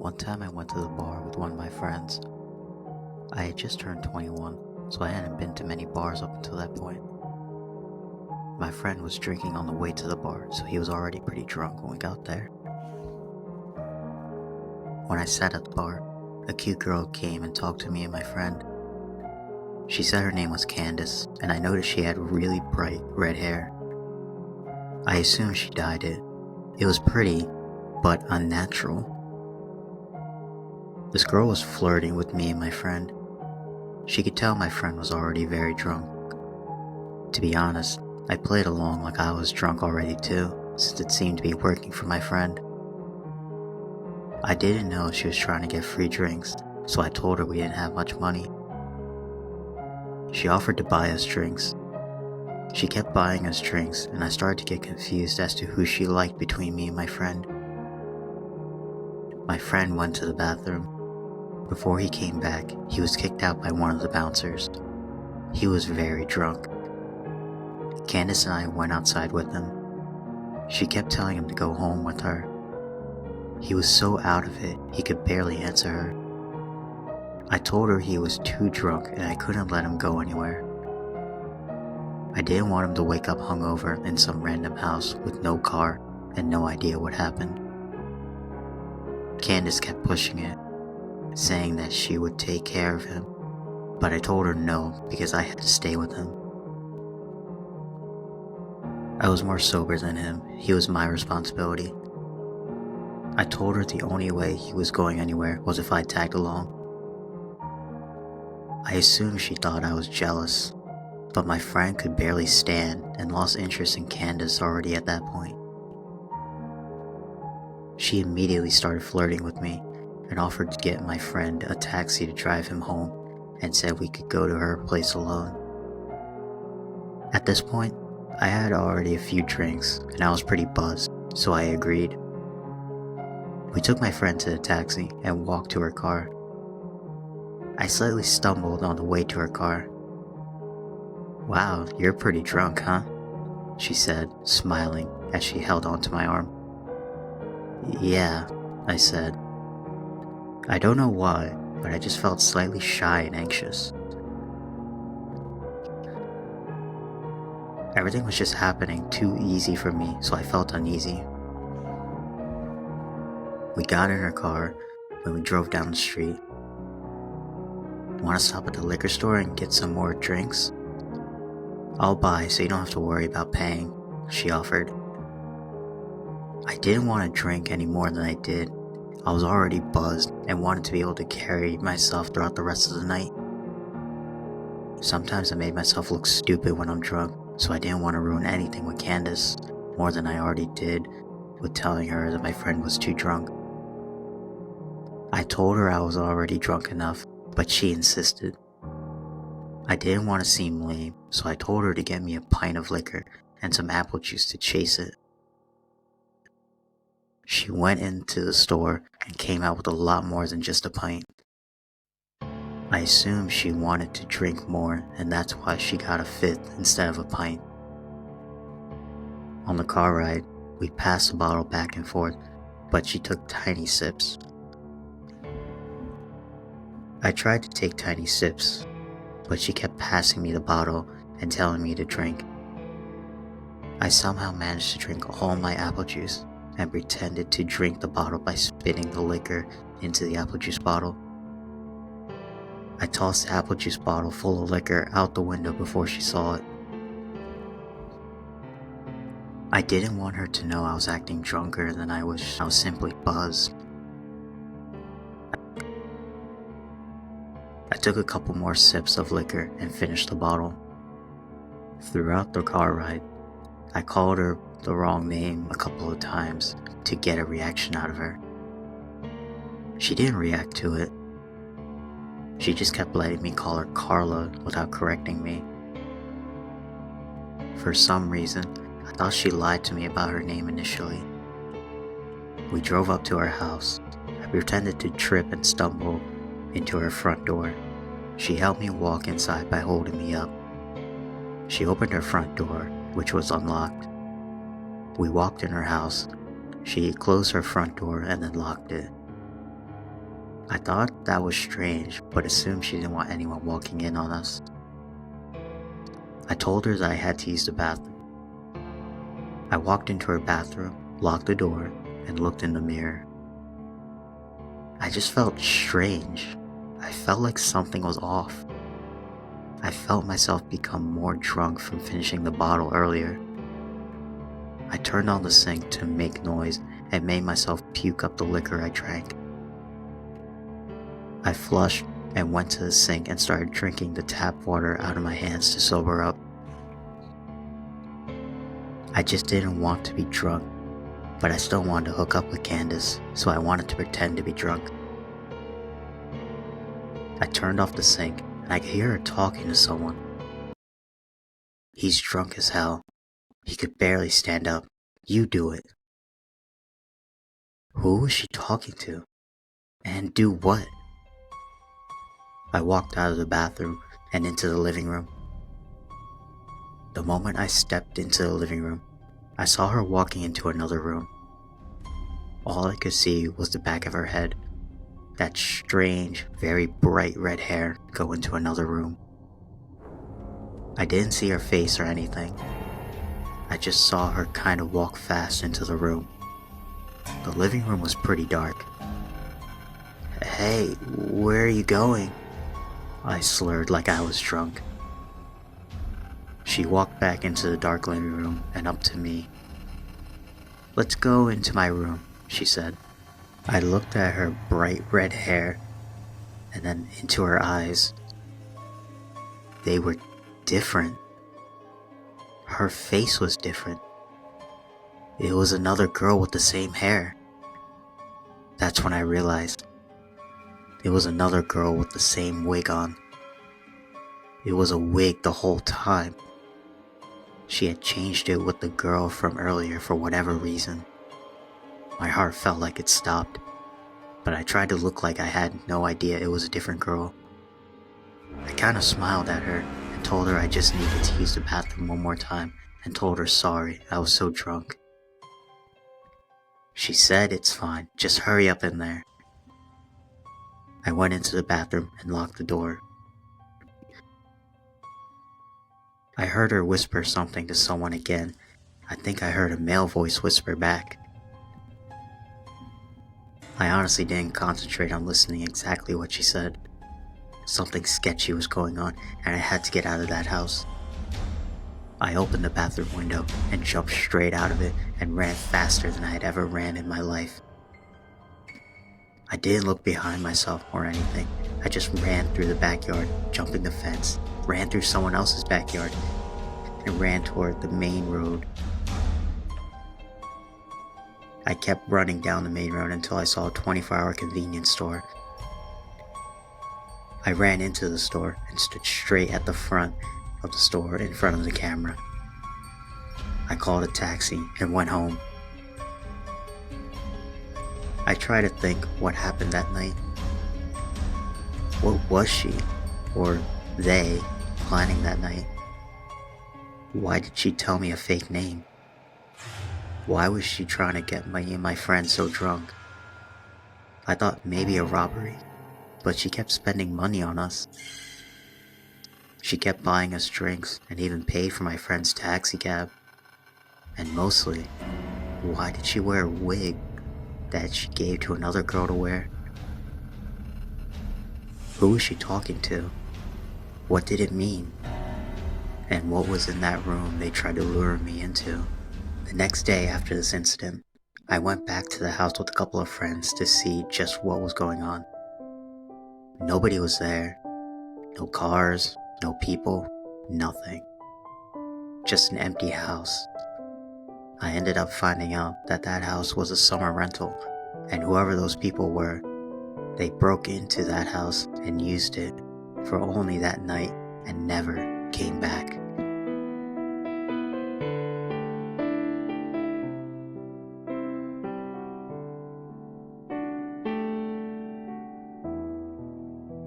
One time I went to the bar with one of my friends. I had just turned 21, so I hadn't been to many bars up until that point. My friend was drinking on the way to the bar, so he was already pretty drunk when we got there. When I sat at the bar, a cute girl came and talked to me and my friend. She said her name was Candace, and I noticed she had really bright red hair. I assumed she dyed it. It was pretty, but unnatural. This girl was flirting with me and my friend. She could tell my friend was already very drunk. To be honest, I played along like I was drunk already too, since it seemed to be working for my friend. I didn't know she was trying to get free drinks, so I told her we didn't have much money. She offered to buy us drinks. She kept buying us drinks, and I started to get confused as to who she liked between me and my friend. My friend went to the bathroom. Before he came back, he was kicked out by one of the bouncers. He was very drunk. Candace and I went outside with him. She kept telling him to go home with her. He was so out of it, he could barely answer her. I told her he was too drunk and I couldn't let him go anywhere. I didn't want him to wake up hungover in some random house with no car and no idea what happened. Candace kept pushing it, saying that she would take care of him, but I told her no because I had to stay with him. I was more sober than him. He was my responsibility. I told her the only way he was going anywhere was if I tagged along. I assumed she thought I was jealous, but my friend could barely stand and lost interest in Candace already at that point. She immediately started flirting with me and offered to get my friend a taxi to drive him home and said we could go to her place alone. At this point, I had already a few drinks and I was pretty buzzed, so I agreed. We took my friend to the taxi and walked to her car. I slightly stumbled on the way to her car. "Wow, you're pretty drunk, huh?" she said, smiling as she held onto my arm. "Yeah," I said. I don't know why, but I just felt slightly shy and anxious. Everything was just happening too easy for me, so I felt uneasy. We got in her car when we drove down the street. "Want to stop at the liquor store and get some more drinks?" "I'll buy so you don't have to worry about paying," she offered. I didn't want to drink any more than I did. I was already buzzed and wanted to be able to carry myself throughout the rest of the night. Sometimes I made myself look stupid when I'm drunk, so I didn't want to ruin anything with Candace more than I already did with telling her that my friend was too drunk. I told her I was already drunk enough, but she insisted. I didn't want to seem lame, so I told her to get me a pint of liquor and some apple juice to chase it. She went into the store and came out with a lot more than just a pint. I assumed she wanted to drink more, and that's why she got a fifth instead of a pint. On the car ride, we passed the bottle back and forth, but she took tiny sips. I tried to take tiny sips, but she kept passing me the bottle and telling me to drink. I somehow managed to drink all my apple juice and pretended to drink the bottle by spitting the liquor into the apple juice bottle. I tossed the apple juice bottle full of liquor out the window before she saw it. I didn't want her to know I was acting drunker than I was. I was simply buzzed. I took a couple more sips of liquor and finished the bottle. Throughout the car ride, I called her the wrong name a couple of times to get a reaction out of her. She didn't react to it. She just kept letting me call her Carla without correcting me. For some reason, I thought she lied to me about her name initially. We drove up to her house. I pretended to trip and stumble into her front door. She helped me walk inside by holding me up. She opened her front door, which was unlocked. We walked in her house. She closed her front door and then locked it. I thought that was strange, but assumed she didn't want anyone walking in on us. I told her that I had to use the bathroom. I walked into her bathroom, locked the door, and looked in the mirror. I just felt strange. I felt like something was off. I felt myself become more drunk from finishing the bottle earlier. I turned on the sink to make noise and made myself puke up the liquor I drank. I flushed and went to the sink and started drinking the tap water out of my hands to sober up. I just didn't want to be drunk, but I still wanted to hook up with Candace, so I wanted to pretend to be drunk. I turned off the sink and I could hear her talking to someone. He's drunk as hell. He could barely stand up. You do it. Who was she talking to? And do what? I walked out of the bathroom and into the living room. The moment I stepped into the living room, I saw her walking into another room. All I could see was the back of her head, that strange, very bright red hair go into another room. I didn't see her face or anything. I just saw her kind of walk fast into the room. The living room was pretty dark. Hey, where are you going? I slurred like I was drunk. She walked back into the dark living room and up to me. Let's go into my room, she said. I looked at her bright red hair and then into her eyes. They were different. Her face was different. It was another girl with the same hair. That's when I realized. It was another girl with the same wig on. It was a wig the whole time. She had changed it with the girl from earlier for whatever reason. My heart felt like it stopped, but I tried to look like I had no idea it was a different girl. I kind of smiled at her and told her I just needed to use the bathroom one more time and told her sorry, I was so drunk. She said it's fine, just hurry up in there. I went into the bathroom and locked the door. I heard her whisper something to someone again. I think I heard a male voice whisper back. I honestly didn't concentrate on listening exactly what she said. Something sketchy was going on and I had to get out of that house. I opened the bathroom window and jumped straight out of it and ran faster than I had ever ran in my life. I didn't look behind myself or anything. I just ran through the backyard, jumping the fence, ran through someone else's backyard, and ran toward the main road. I kept running down the main road until I saw a 24-hour convenience store. I ran into the store and stood straight at the front of the store in front of the camera. I called a taxi and went home. I tried to think what happened that night. What was she, or they, planning that night? Why did she tell me a fake name? Why was she trying to get me and my friend so drunk? I thought maybe a robbery, but she kept spending money on us. She kept buying us drinks and even paid for my friend's taxi cab. And mostly, why did she wear a wig that she gave to another girl to wear? Who was she talking to? What did it mean? And what was in that room they tried to lure me into? The next day after this incident, I went back to the house with a couple of friends to see just what was going on. Nobody was there. No cars, no people, nothing. Just an empty house. I ended up finding out that that house was a summer rental, and whoever those people were, they broke into that house and used it for only that night and never came back.